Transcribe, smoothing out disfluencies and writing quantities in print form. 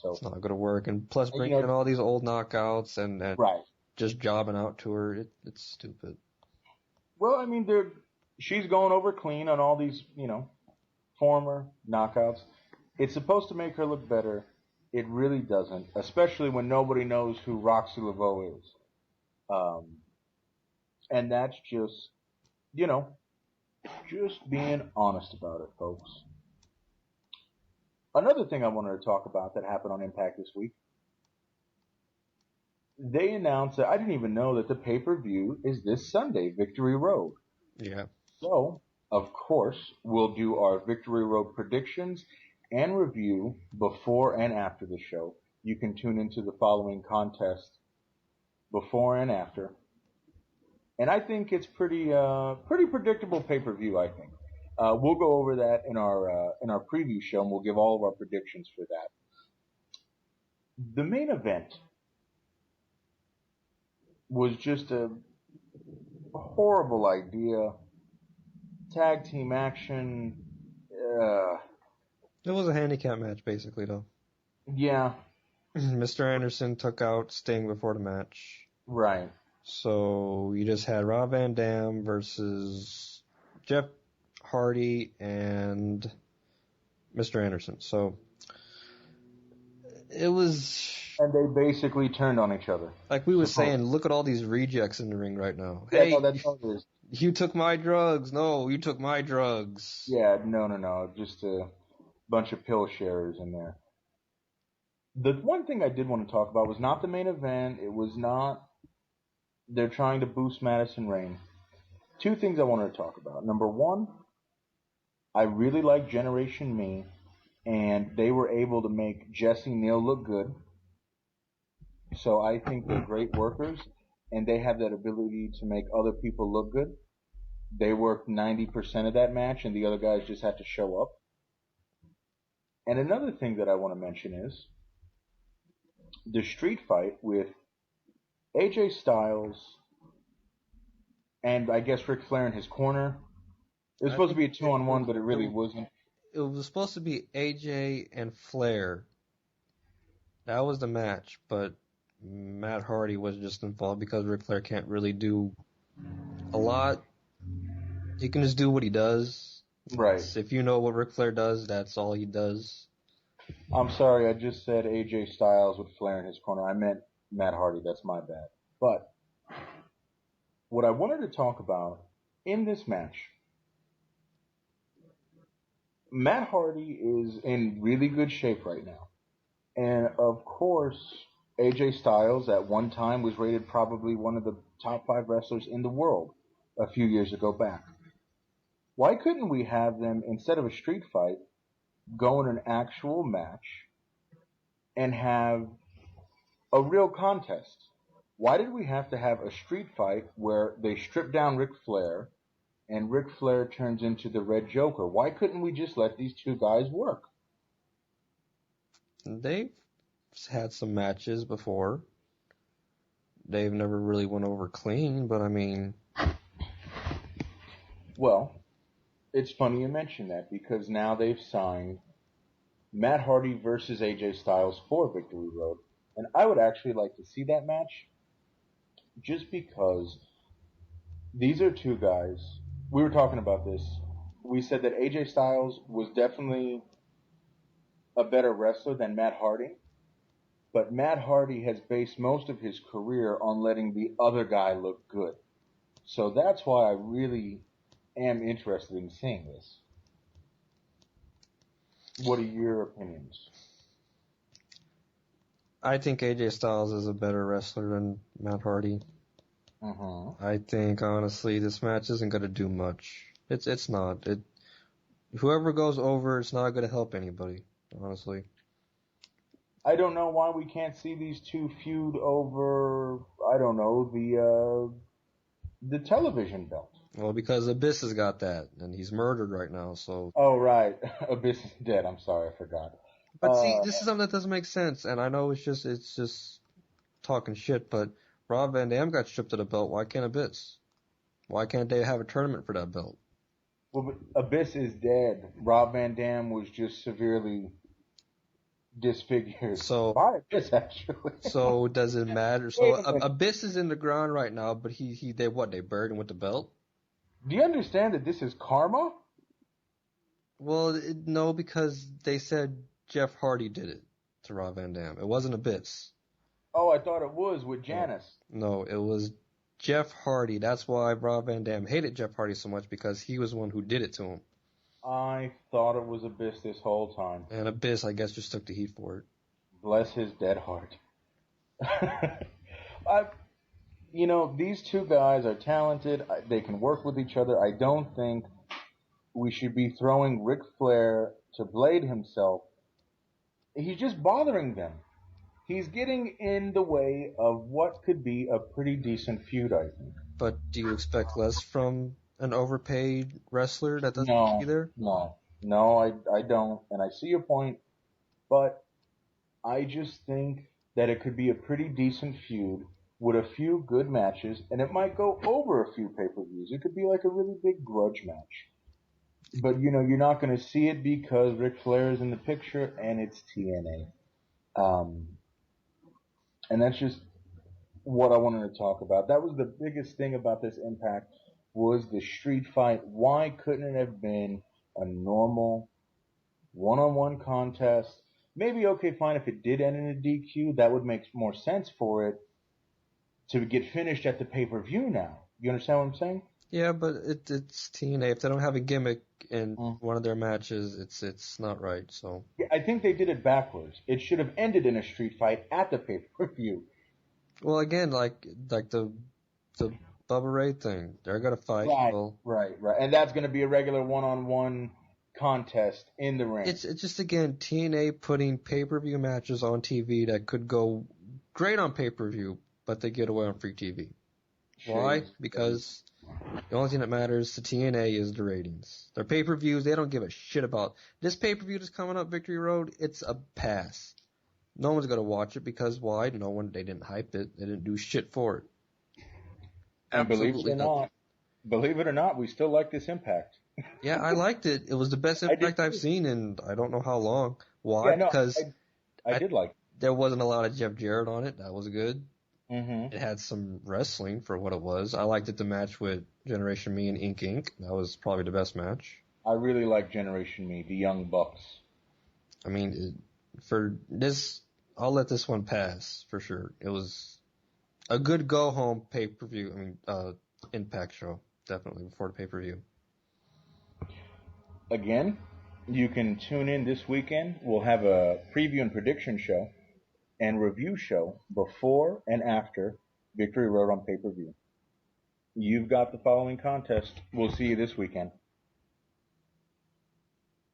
So It's not going to work. And plus, you bringing know, in all these old knockouts and right. just jobbing out to her, it's stupid. Well, I mean, she's going over clean on all these, former knockouts. It's supposed to make her look better. It really doesn't, especially when nobody knows who Roxy Laveau is. Um, and that's you know, just being honest about it, folks. Another thing I wanted to talk about that happened on Impact this week. They announced that I didn't even know that the pay-per-view is this Sunday, Victory Road. Yeah. So, of course, we'll do our Victory Road predictions and review before and after the show. You can tune into the following contest before and after. And I think it's pretty predictable pay-per-view, I think. We'll go over that in our preview show, and we'll give all of our predictions for that. The main event was just a horrible idea. Tag team action. It was a handicap match, basically, though. Yeah. Mr. Anderson took out Sting before the match. Right. So you just had Rob Van Dam versus Jeff Hardy and Mr. Anderson. So it was... And they basically turned on each other. Like we were saying, look at all these rejects in the ring right now. Yeah, hey, no, that's all it is. You took my drugs. No, you took my drugs. Yeah, no. Just a bunch of pill sharers in there. The one thing I did want to talk about was not the main event. It was not... They're trying to boost Madison Rayne. Two things I wanted to talk about. Number one, I really like Generation Me, and they were able to make Jesse Neal look good. So I think they're great workers, and they have that ability to make other people look good. They worked 90% of that match, and the other guys just had to show up. And another thing that I want to mention is the street fight with AJ Styles and I guess Ric Flair in his corner. It was supposed to be a 2-on-1, but it really wasn't. It was supposed to be AJ and Flair. That was the match, but Matt Hardy was just involved because Ric Flair can't really do a lot. He can just do what he does. Right. If you know what Ric Flair does, that's all he does. I'm sorry, I just said AJ Styles with Flair in his corner. I meant Matt Hardy. That's my bad. But what I wanted to talk about in this match, Matt Hardy is in really good shape right now. And of course, AJ Styles at one time was rated probably one of the top 5 wrestlers in the world a few years ago back. Why couldn't we have them, instead of a street fight, go in an actual match and have a real contest? Why did we have to have a street fight where they strip down Ric Flair and Ric Flair turns into the Red Joker? Why couldn't we just let these two guys work? They've had some matches before. They've never really went over clean, but I mean... Well, it's funny you mention that because now they've signed Matt Hardy versus AJ Styles for Victory Road. And I would actually like to see that match just because these are two guys. We were talking about this. We said that AJ Styles was definitely a better wrestler than Matt Hardy. But Matt Hardy has based most of his career on letting the other guy look good. So that's why I really am interested in seeing this. What are your opinions? I think AJ Styles is a better wrestler than Matt Hardy. I think, honestly, this match isn't going to do much. It's not. Whoever goes over, it's not going to help anybody, honestly. I don't know why we can't see these two feud over, I don't know, the television belt. Well, because Abyss has got that, and he's murdered right now, so... Oh, right. Abyss is dead. I'm sorry, I forgot. But see, this is something that doesn't make sense, and I know it's just talking shit, but Rob Van Dam got stripped of the belt. Why can't Abyss? Why can't they have a tournament for that belt? Well, but Abyss is dead. Rob Van Dam was just severely disfigured So, by this, actually. so does it matter? So Wait a minute. Abyss is in the ground right now, but they buried him with the belt? Do you understand that this is karma? Well, no, because they said Jeff Hardy did it to Rob Van Dam. It wasn't Abyss. Oh, I thought it was with No, Janice. no, it was Jeff Hardy. That's why Rob Van Dam hated Jeff Hardy so much because he was the one who did it to him. I thought it was Abyss this whole time. And Abyss, I guess, just took the heat for it. Bless his dead heart. I, these two guys are talented. They can work with each other. I don't think we should be throwing Ric Flair to Blade himself. He's just bothering them. He's getting in the way of what could be a pretty decent feud, I think. But do you expect less from an overpaid wrestler that doesn't No, either? no, I don't. And I see your point, but I just think that it could be a pretty decent feud with a few good matches, and it might go over a few pay-per-views. It could be like a really big grudge match. But, you're not going to see it because Ric Flair is in the picture and it's TNA. And that's just what I wanted to talk about. That was the biggest thing about this Impact was the street fight. Why couldn't it have been a normal one-on-one contest? Maybe, okay, fine, if it did end in a DQ, that would make more sense for it to get finished at the pay-per-view now. You understand what I'm saying? Yeah, but it's TNA. If they don't have a gimmick in one of their matches, it's not right. So Yeah, I think they did it backwards. It should have ended in a street fight at the pay-per-view. well, again, like the Bubba Ray thing, they're gonna fight. Right, Well, right. And that's going to be a regular one-on-one contest in the ring. it's just again TNA putting pay-per-view matches on TV that could go great on pay-per-view, but they get away on free TV. Why? Because the only thing that matters to TNA is the ratings. Their pay-per-views, they don't give a shit about. This pay-per-view that's coming up, Victory Road, it's a pass. No one's gonna watch it because why? They didn't hype it. They didn't do shit for it. And Absolutely nothing. believe it or not, we still like this Impact. Yeah, I liked it. It was the best Impact I've seen in I don't know how long. Why? Yeah, no, Because I did like it. there wasn't a lot of Jeff Jarrett on it. That was good. Mm-hmm. It had some wrestling for what it was. I liked it the match with Generation Me and Ink Inc. That was probably the best match. I really like Generation Me, the Young Bucks. I mean, for this, I'll let this one pass for sure. It was a good go home pay per view. I mean, Impact show definitely before the pay per view. Again, you can tune in this weekend. We'll have a preview and prediction show and review show before and after Victory Road on pay-per-view. You've got the following contest. We'll see you this weekend.